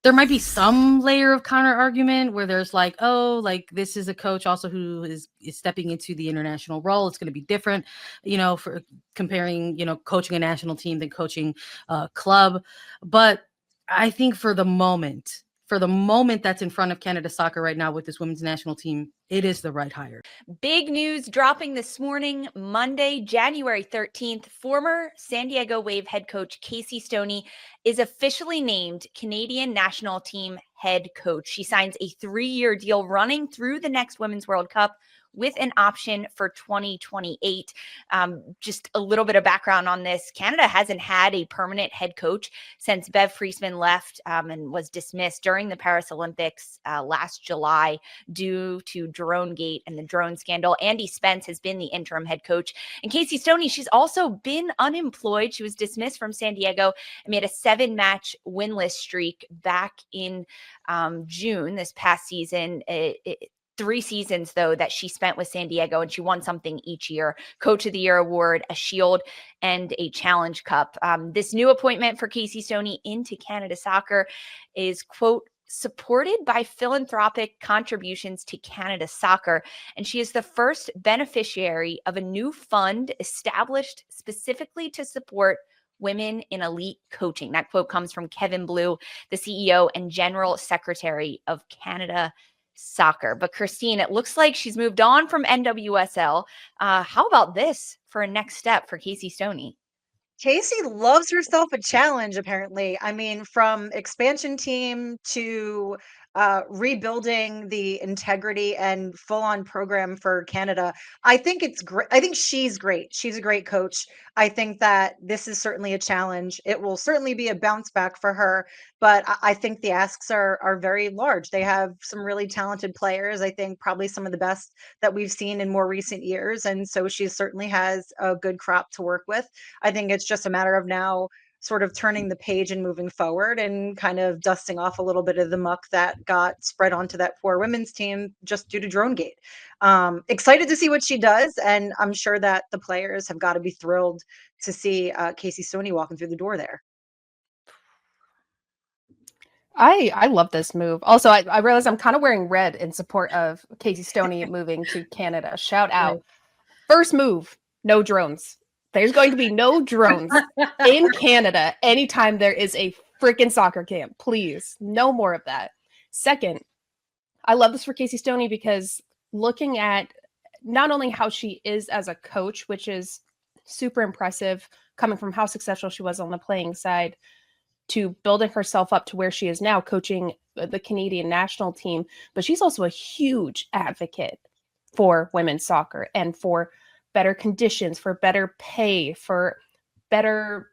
there might be some layer of counter argument where there's like, oh, like this is a coach also who is stepping into the international role. It's going to be different, for comparing, coaching a national team than coaching a club. But I think for the moment that's in front of Canada Soccer right now with this women's national team, it is the right hire. Big news dropping this morning, Monday, January 13th. Former San Diego Wave head coach Casey Stoney is officially named Canadian national team head coach. She signs a 3-year deal running through the next Women's World Cup with an option for 2028. Just a little bit of background on this. Canada hasn't had a permanent head coach since Bev Friesman left and was dismissed during the Paris Olympics last July due to DroneGate and the drone scandal. Andy Spence has been the interim head coach. And Casey Stoney, she's also been unemployed. She was dismissed from San Diego and made a 7-match winless streak back in June this past season. 3 seasons, though, that she spent with San Diego, and she won something each year: Coach of the Year award, a Shield, and a Challenge Cup. This new appointment for Casey Stoney into Canada Soccer is, quote, supported by philanthropic contributions to Canada Soccer, and she is the first beneficiary of a new fund established specifically to support women in elite coaching. That quote comes from Kevin Blue, the CEO and General Secretary of Canada Soccer. But Chrstine, it looks like she's moved on from NWSL. How about this for a next step for Casey Stoney? Casey loves herself a challenge, apparently. I mean, from expansion team to rebuilding the integrity and full-on program for Canada. I think it's great. I think she's great. She's a great coach. I think that this is certainly a challenge. It will certainly be a bounce back for her, but I think the asks are very large. They have some really talented players. I think probably some of the best that we've seen in more recent years, and so she certainly has a good crop to work with. I think it's just a matter of now sort of turning the page and moving forward and kind of dusting off a little bit of the muck that got spread onto that poor women's team just due to DroneGate. Excited to see what she does, and I'm sure that the players have got to be thrilled to see Casey Stoney walking through the door there. I love this move. Also, I realize I'm kind of wearing red in support of Casey Stoney moving to Canada. Shout out. First move, no drones. There's going to be no drones in Canada anytime there is a freaking soccer camp. Please, no more of that. Second, I love this for Casey Stoney because looking at not only how she is as a coach, which is super impressive, coming from how successful she was on the playing side, to building herself up to where she is now, coaching the Canadian national team, but she's also a huge advocate for women's soccer and for better conditions, for better pay, for better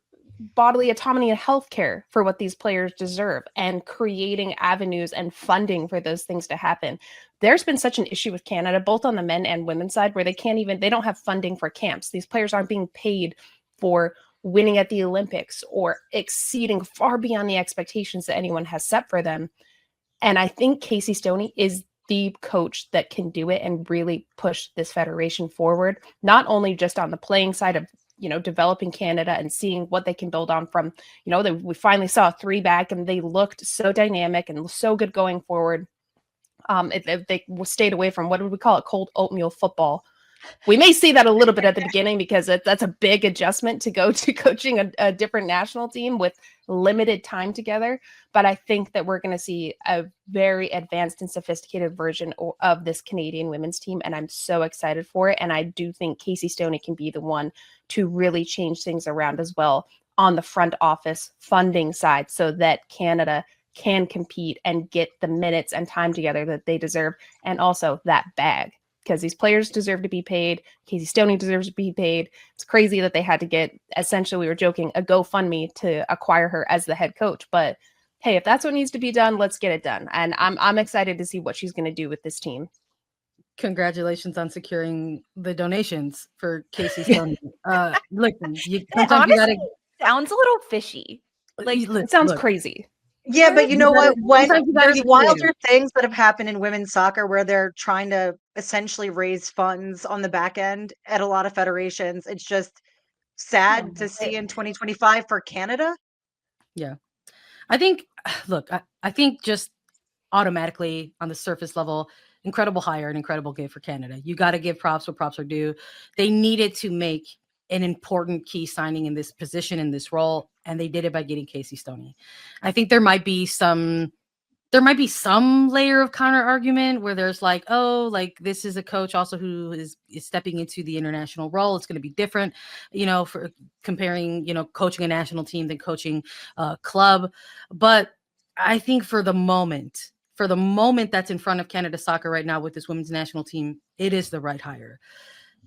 bodily autonomy and healthcare for what these players deserve, and creating avenues and funding for those things to happen. There's been such an issue with Canada, both on the men and women's side, where they don't have funding for camps. These players aren't being paid for winning at the Olympics or exceeding far beyond the expectations that anyone has set for them. And I think Casey Stoney is the coach that can do it and really push this federation forward, not only just on the playing side of, developing Canada and seeing what they can build on from, we finally saw 3 back and they looked so dynamic and so good going forward. If they stayed away from, what would we call it, cold oatmeal football. We may see that a little bit at the beginning because that's a big adjustment to go to coaching a different national team with limited time together. But I think that we're going to see a very advanced and sophisticated version of this Canadian women's team. And I'm so excited for it. And I do think Casey Stoney can be the one to really change things around as well on the front office funding side so that Canada can compete and get the minutes and time together that they deserve. And also that bag. Because these players deserve to be paid. Casey Stoney deserves to be paid. It's crazy that they had to get, essentially, we were joking, a GoFundMe to acquire her as the head coach. But hey, if that's what needs to be done, let's get it done. And I'm excited to see what she's going to do with this team. Congratulations on securing the donations for Casey Stoney. Listen, honestly, sounds a little fishy. It sounds crazy. Yeah, but you know what? When there's wilder things that have happened in women's soccer where they're trying to essentially raise funds on the back end at a lot of federations, it's just sad to see in 2025 for Canada. Yeah. I think look, I think just automatically on the surface level, incredible hire, an incredible gift for Canada. You got to give props where props are due. They needed to make an important key signing in this position, in this role, and they did it by getting Casey Stoney. I think there might be some layer of counter argument where there's like, oh, like this is a coach also who is stepping into the international role. It's going to be different, for comparing, coaching a national team than coaching a club. But I think for the moment that's in front of Canada soccer right now with this women's national team, it is the right hire.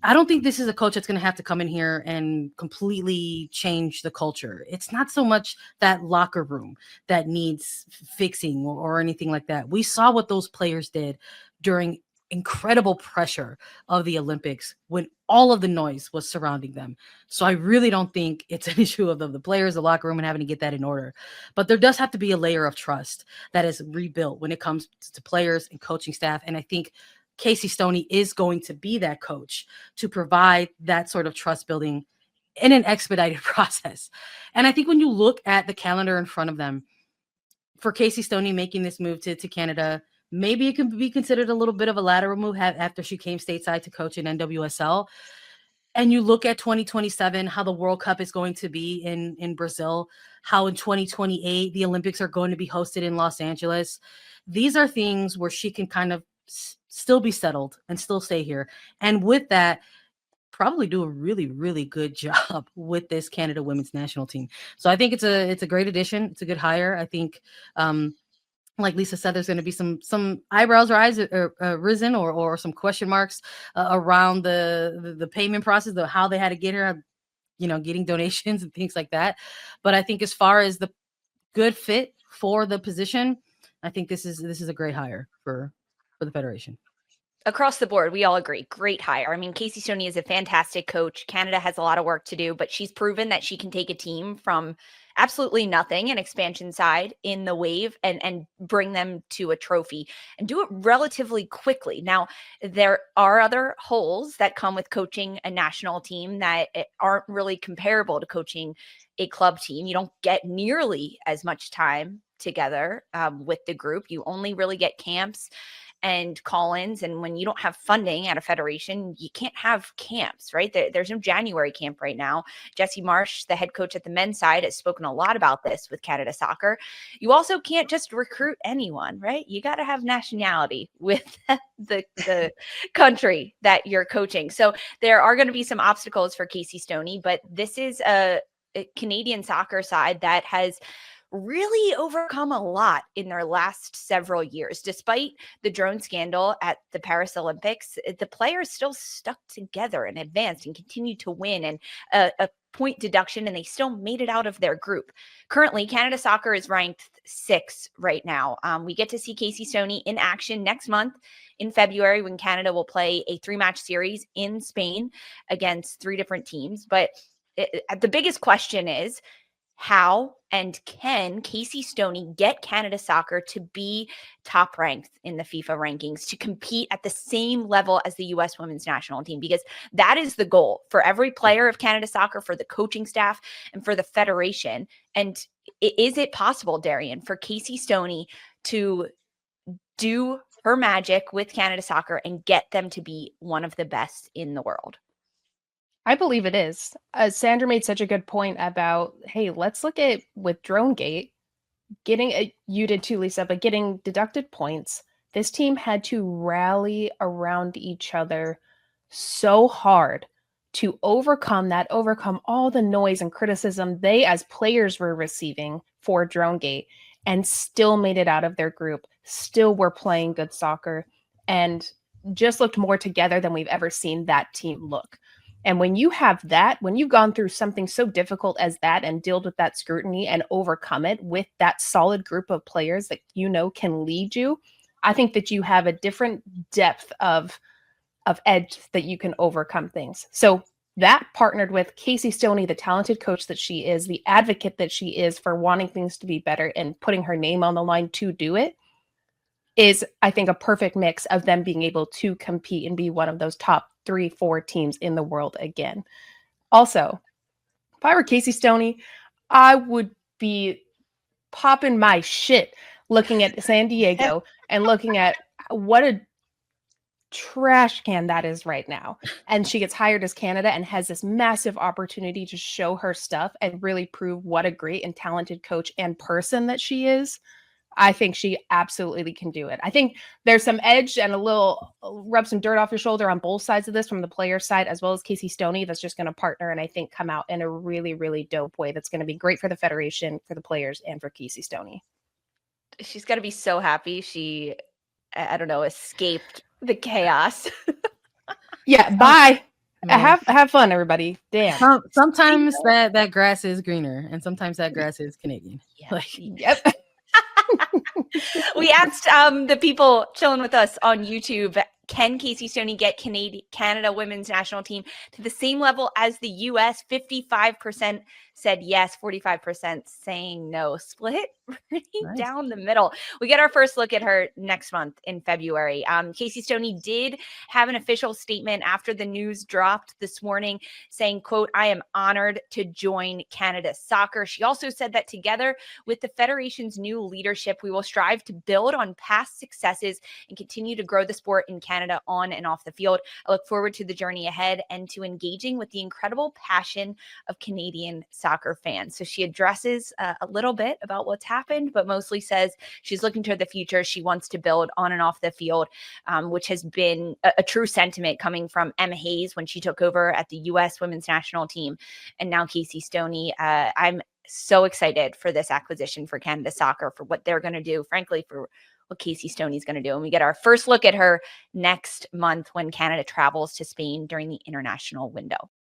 I don't think this is a coach that's going to have to come in here and completely change the culture. It's not so much that locker room that needs fixing or anything like that. We saw what those players did during incredible pressure of the Olympics when all of the noise was surrounding them. So I really don't think it's an issue of the players, the locker room, and having to get that in order. But there does have to be a layer of trust that is rebuilt when it comes to players and coaching staff. And I think Casey Stoney is going to be that coach to provide that sort of trust building in an expedited process. And I think when you look at the calendar in front of them, for Casey Stoney making this move to Canada, maybe it can be considered a little bit of a lateral move after she came stateside to coach in NWSL. And you look at 2027, how the World Cup is going to be in Brazil, how in 2028, the Olympics are going to be hosted in Los Angeles. These are things where she can kind of still be settled and still stay here. And with that, probably do a really, really good job with this Canada women's national team. So I think it's a great addition. It's a good hire. I think, like Lisa said, there's going to be some eyebrows risen or some question marks around the payment process, how they had to get her, getting donations and things like that. But I think as far as the good fit for the position, I think this is a great hire for the Federation. Across the board, we all agree. Great hire. I mean, Casey Stoney is a fantastic coach. Canada has a lot of work to do, but she's proven that she can take a team from absolutely nothing, an expansion side in the wave, and bring them to a trophy and do it relatively quickly. Now, there are other holes that come with coaching a national team that aren't really comparable to coaching a club team. You don't get nearly as much time together with the group. You only really get camps and call-ins. And when you don't have funding at a federation, you can't have camps, right? There's no January camp right now. Jessie Marsh, the head coach at the men's side, has spoken a lot about this with Canada Soccer. You also can't just recruit anyone, right? You got to have nationality with the country that you're coaching. So there are going to be some obstacles for Casey Stoney, but this is a Canadian soccer side that has really overcome a lot in their last several years. Despite the drone scandal at the Paris Olympics, the players still stuck together and advanced and continued to win, and a point deduction, and they still made it out of their group. Currently, Canada Soccer is ranked 6th right now. We get to see Casey Stoney in action next month in February when Canada will play a 3-match series in Spain against 3 different teams. But the biggest question is, how and can Casey Stoney get Canada Soccer to be top ranked in the FIFA rankings, to compete at the same level as the U.S. women's national team? Because that is the goal for every player of Canada Soccer, for the coaching staff, and for the federation. And is it possible, Darian, for Casey Stoney to do her magic with Canada Soccer and get them to be one of the best in the world? I believe it is. Sandra made such a good point about, hey, let's look at with DroneGate, you did too, Lisa, but getting deducted points. This team had to rally around each other so hard to overcome all the noise and criticism they as players were receiving for DroneGate, and still made it out of their group, still were playing good soccer, and just looked more together than we've ever seen that team look. And when you have that, when you've gone through something so difficult as that and dealt with that scrutiny and overcome it with that solid group of players that can lead you, I think that you have a different depth of edge that you can overcome things. So that, partnered with Casey Stoney, the talented coach that she is, the advocate that she is for wanting things to be better and putting her name on the line to do it, is, I think, a perfect mix of them being able to compete and be one of those top 3-4 teams in the world again. Also, if I were Casey Stoney, I would be popping my shit looking at San Diego and looking at what a trash can that is right now. And she gets hired as Canada and has this massive opportunity to show her stuff and really prove what a great and talented coach and person that she is. I think she absolutely can do it. I think there's some edge and a little rub some dirt off your shoulder on both sides of this, from the player side as well as Casey Stoney, that's just going to partner and I think come out in a really, really dope way that's going to be great for the Federation, for the players, and for Casey Stoney. She's got to be so happy she, I don't know, escaped the chaos. Yeah, bye. Have fun, everybody. Damn. Sometimes that grass is greener, and sometimes that grass is Canadian. Yeah. Yep. We asked the people chilling with us on YouTube, can Casey Stoney get Canada women's national team to the same level as the U.S.? 55% said yes, 45% saying no. Split right down the middle. We get our first look at her next month in February. Casey Stoney did have an official statement after the news dropped this morning saying, quote, "I am honored to join Canada Soccer." She also said that together with the Federation's new leadership, we will strive to build on past successes and continue to grow the sport in Canada on and off the field. I look forward to the journey ahead and to engaging with the incredible passion of Canadian soccer fans. So she addresses a little bit about what's happened, but mostly says she's looking to the future. She wants to build on and off the field, which has been a true sentiment coming from Emma Hayes when she took over at the U.S. women's national team. And now Casey Stoney. I'm so excited for this acquisition for Canada Soccer, for what they're going to do, frankly, for what Casey Stoney's going to do. And we get our first look at her next month when Canada travels to Spain during the international window.